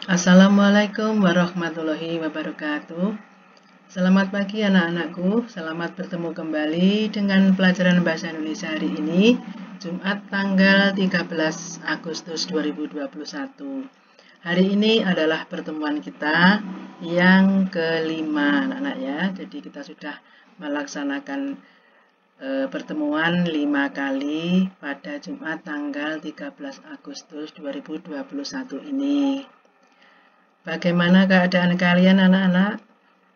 Assalamualaikum warahmatullahi wabarakatuh. Selamat pagi anak-anakku, selamat bertemu kembali dengan pelajaran Bahasa Indonesia hari ini, Jumat tanggal 13 Agustus 2021. Hari ini adalah pertemuan kita yang kelima anak-anak ya, jadi kita sudah melaksanakan pertemuan 5 kali pada Jumat tanggal 13 Agustus 2021 ini. Bagaimana keadaan kalian anak-anak?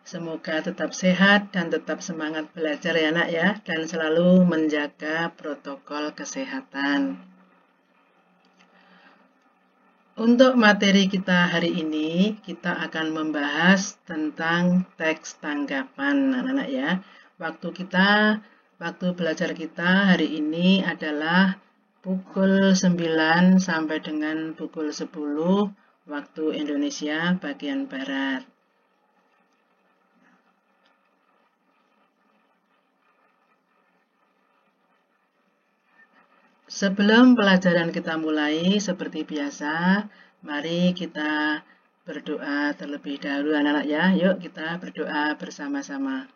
Semoga tetap sehat dan tetap semangat belajar ya anak ya, dan selalu menjaga protokol kesehatan. Untuk materi kita hari ini, kita akan membahas tentang teks tanggapan anak-anak ya. Waktu belajar kita hari ini adalah pukul 9 sampai dengan pukul 10 waktu Indonesia bagian Barat. Sebelum pelajaran kita mulai, seperti biasa, mari kita berdoa terlebih dahulu anak-anak ya. Yuk kita berdoa bersama-sama.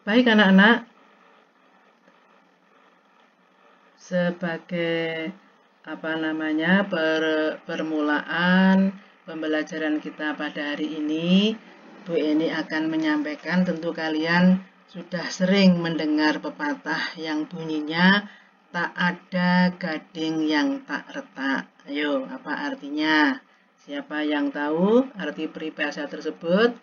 Baik anak-anak, sebagai permulaan pembelajaran kita pada hari ini, Bu Eni akan menyampaikan, tentu kalian sudah sering mendengar pepatah yang bunyinya tak ada gading yang tak retak. Ayo, apa artinya? Siapa yang tahu arti peribahasa tersebut?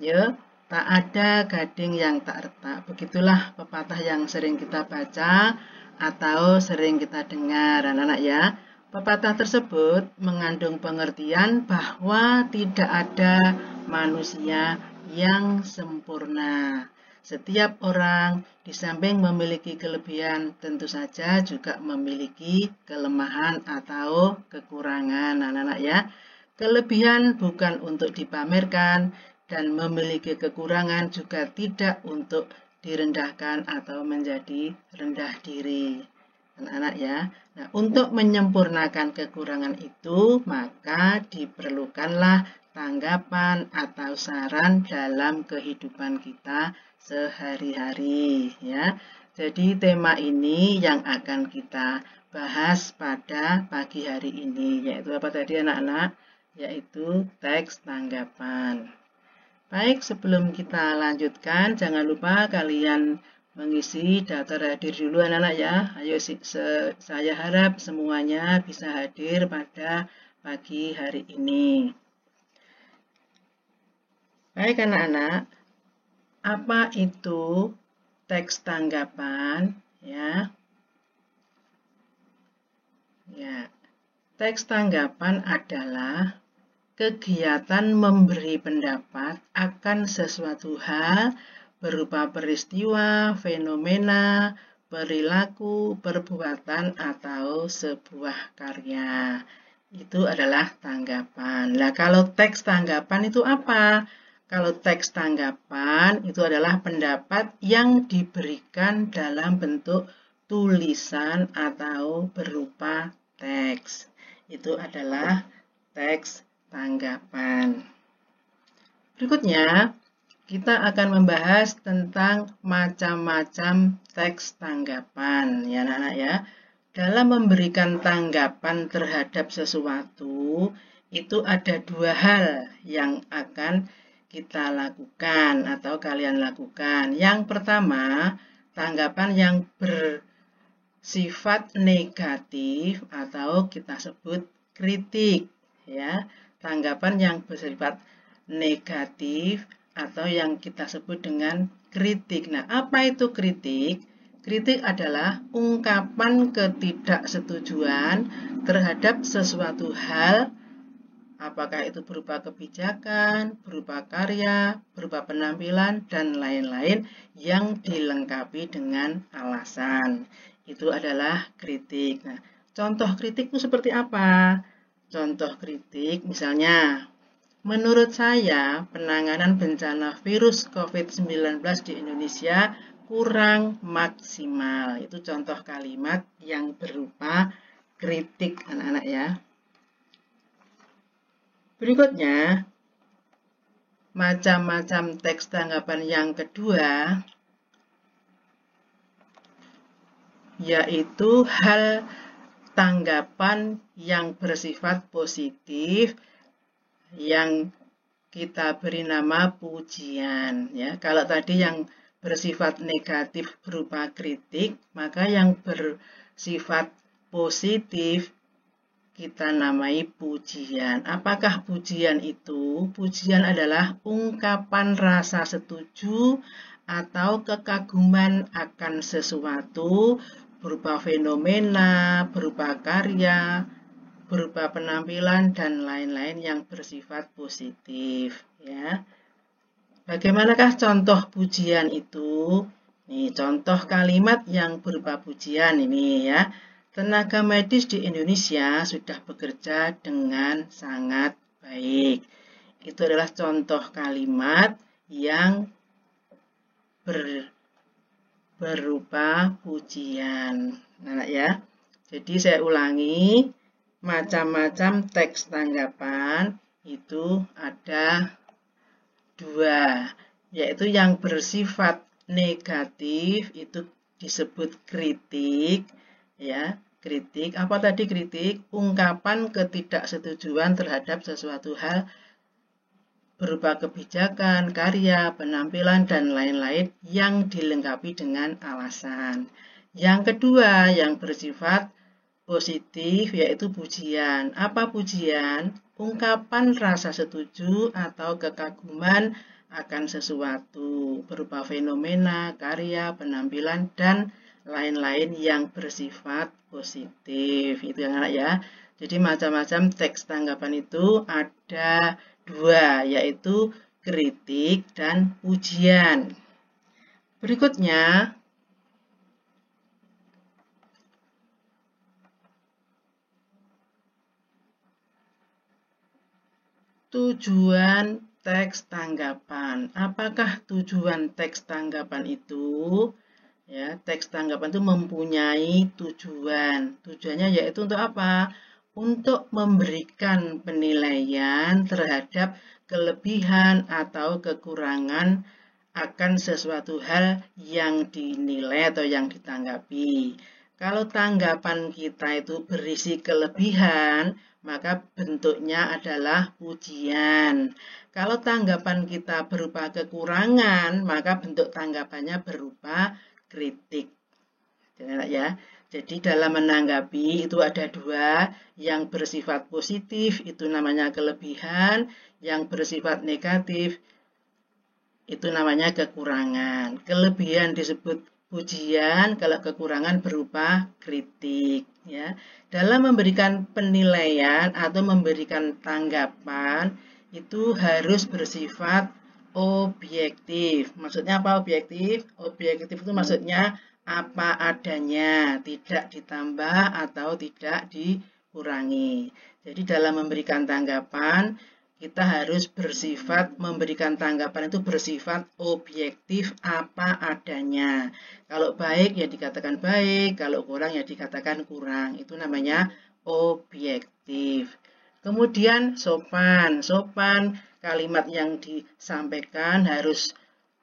Ya, tak ada gading yang tak retak. Begitulah pepatah yang sering kita baca atau sering kita dengar anak-anak ya. Pepatah tersebut mengandung pengertian bahwa tidak ada manusia yang sempurna. Setiap orang di samping memiliki kelebihan, tentu saja juga memiliki kelemahan atau kekurangan anak-anak ya. Kelebihan bukan untuk dipamerkan dan memiliki kekurangan juga tidak untuk direndahkan atau menjadi rendah diri. Anak-anak ya. Nah, untuk menyempurnakan kekurangan itu, maka diperlukanlah tanggapan atau saran dalam kehidupan kita sehari-hari ya. Jadi tema ini yang akan kita bahas pada pagi hari ini, yaitu apa tadi anak-anak? Yaitu teks tanggapan. Baik, sebelum kita lanjutkan, jangan lupa kalian mengisi daftar hadir dulu anak-anak ya. Ayo, saya harap semuanya bisa hadir pada pagi hari ini. Baik anak-anak, apa itu teks tanggapan? Ya, teks tanggapan adalah kegiatan memberi pendapat akan sesuatu hal berupa peristiwa, fenomena, perilaku, perbuatan, atau sebuah karya. Itu adalah tanggapan. Nah, kalau teks tanggapan itu apa? Kalau teks tanggapan itu adalah pendapat yang diberikan dalam bentuk tulisan atau berupa teks. Itu adalah teks tanggapan. Berikutnya, kita akan membahas tentang macam-macam teks tanggapan ya anak-anak ya. Dalam memberikan tanggapan terhadap sesuatu, itu ada dua hal yang akan kita lakukan atau kalian lakukan. Yang pertama, tanggapan yang bersifat negatif atau kita sebut kritik ya. Tanggapan yang bersifat negatif atau yang kita sebut dengan kritik. Nah, apa itu kritik? Kritik adalah ungkapan ketidaksetujuan terhadap sesuatu hal, apakah itu berupa kebijakan, berupa karya, berupa penampilan, dan lain-lain yang dilengkapi dengan alasan. Itu adalah kritik. Nah, contoh kritik itu seperti apa? Contoh kritik misalnya, menurut saya penanganan bencana virus COVID-19 di Indonesia kurang maksimal. Itu contoh kalimat yang berupa kritik anak-anak ya. Berikutnya, macam-macam teks tanggapan yang kedua, yaitu hal tanggapan yang bersifat positif yang kita beri nama pujian ya. Kalau tadi yang bersifat negatif berupa kritik, maka yang bersifat positif kita namai pujian. Apakah pujian itu? Pujian adalah ungkapan rasa setuju atau kekaguman akan sesuatu berupa fenomena, berupa karya, berupa penampilan dan lain-lain yang bersifat positif ya. Bagaimanakah contoh pujian itu? Nih, contoh kalimat yang berupa pujian ini ya. Tenaga medis di Indonesia sudah bekerja dengan sangat baik. Itu adalah contoh kalimat yang berupa pujian. Nah, ya. Jadi saya ulangi, macam-macam teks tanggapan itu ada dua, yaitu yang bersifat negatif itu disebut kritik ya. Kritik, apa tadi kritik? Ungkapan ketidaksetujuan terhadap sesuatu hal berupa kebijakan, karya, penampilan, dan lain-lain yang dilengkapi dengan alasan. Yang kedua, yang bersifat positif, yaitu pujian. Apa pujian? Ungkapan rasa setuju atau kekaguman akan sesuatu berupa fenomena, karya, penampilan, dan lain-lain yang bersifat positif. Itu anak ya. Jadi macam-macam teks tanggapan itu ada dua, yaitu kritik dan pujian. Berikutnya, tujuan teks tanggapan. Apakah tujuan teks tanggapan itu? Ya, teks tanggapan itu mempunyai tujuan. Tujuannya yaitu untuk apa? Untuk memberikan penilaian terhadap kelebihan atau kekurangan akan sesuatu hal yang dinilai atau yang ditanggapi. Kalau tanggapan kita itu berisi kelebihan, maka bentuknya adalah pujian. Kalau tanggapan kita berupa kekurangan, maka bentuk tanggapannya berupa kritik. Ya. Jadi dalam menanggapi itu ada dua, yang bersifat positif itu namanya kelebihan, yang bersifat negatif itu namanya kekurangan. Kelebihan disebut pujian, kalau kekurangan berupa kritik ya. Dalam memberikan penilaian atau memberikan tanggapan itu harus bersifat objektif. Maksudnya apa objektif? Objektif itu maksudnya apa adanya, tidak ditambah atau tidak dikurangi. Jadi dalam memberikan tanggapan kita harus bersifat memberikan tanggapan itu bersifat objektif apa adanya. Kalau baik ya dikatakan baik, kalau kurang ya dikatakan kurang. Itu namanya objektif. Kemudian sopan. Sopan, kalimat yang disampaikan harus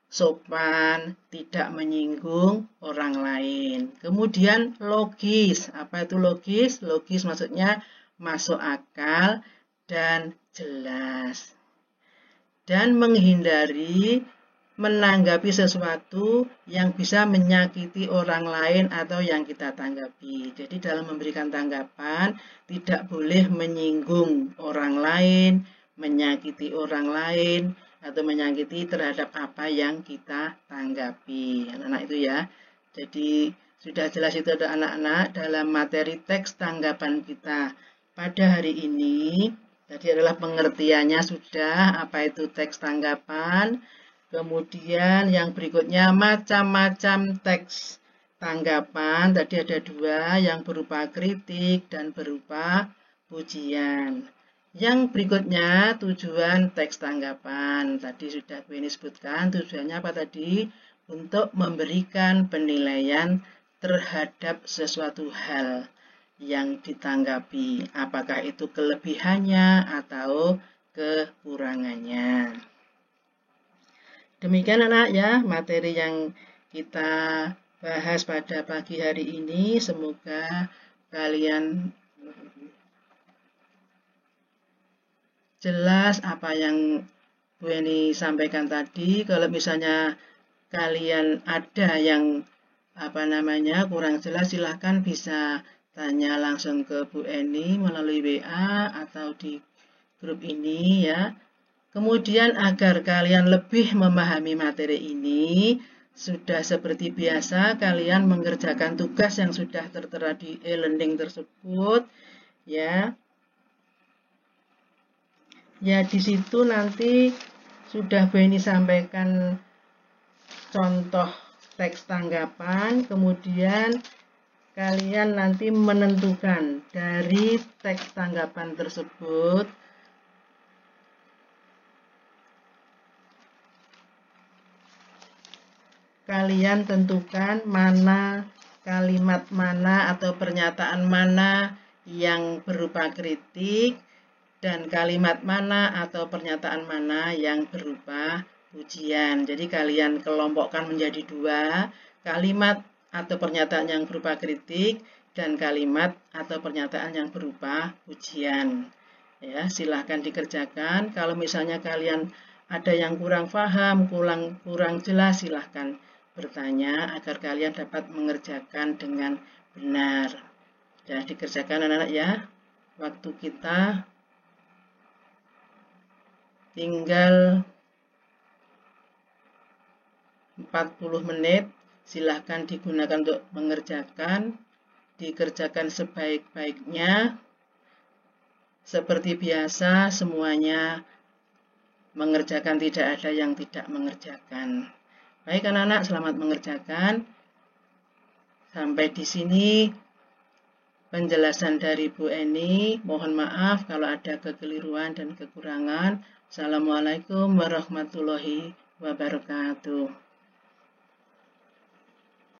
sopan, tidak menyinggung orang lain. Kemudian logis. Apa itu logis? Logis maksudnya masuk akal dan jelas. Dan menghindari menanggapi sesuatu yang bisa menyakiti orang lain atau yang kita tanggapi. Jadi dalam memberikan tanggapan tidak boleh menyinggung orang lain, menyakiti orang lain, atau menyakiti terhadap apa yang kita tanggapi. Anak-anak itu ya. Jadi sudah jelas itu ada anak-anak dalam materi teks tanggapan kita pada hari ini. Tadi adalah pengertiannya sudah, apa itu teks tanggapan. Kemudian yang berikutnya macam-macam teks tanggapan. Tadi ada dua, yang berupa kritik dan berupa pujian. Yang berikutnya tujuan teks tanggapan. Tadi sudah Beni sebutkan tujuannya apa tadi? untuk memberikan penilaian terhadap sesuatu hal yang ditanggapi, apakah itu kelebihannya atau kekurangannya. Demikian anak ya, materi yang kita bahas pada pagi hari ini. Semoga kalian jelas apa yang Bu Eni sampaikan tadi. Kalau misalnya kalian ada yang kurang jelas, silahkan bisa tanya langsung ke Bu Eni melalui WA atau di grup ini ya. Kemudian agar kalian lebih memahami materi ini, sudah seperti biasa kalian mengerjakan tugas yang sudah tertera di e-learning tersebut ya. Ya di situ nanti sudah Bu Eni sampaikan contoh teks tanggapan, kemudian kalian nanti menentukan dari teks tanggapan tersebut kalian tentukan mana kalimat mana atau pernyataan mana yang berupa kritik dan kalimat mana atau pernyataan mana yang berupa pujian. Jadi kalian kelompokkan menjadi dua, kalimat atau pernyataan yang berupa kritik dan kalimat atau pernyataan yang berupa pujian. Ya, silahkan dikerjakan. Kalau misalnya kalian ada yang kurang paham, kurang jelas, silahkan bertanya agar kalian dapat mengerjakan dengan benar. Ya, dikerjakan anak-anak ya. Waktu kita tinggal 40 menit. Silahkan digunakan untuk mengerjakan. Dikerjakan sebaik-baiknya. Seperti biasa, semuanya mengerjakan, tidak ada yang tidak mengerjakan. Baik anak-anak, selamat mengerjakan. Sampai di sini penjelasan dari Bu Eni. Mohon maaf kalau ada kekeliruan dan kekurangan. Assalamualaikum warahmatullahi wabarakatuh.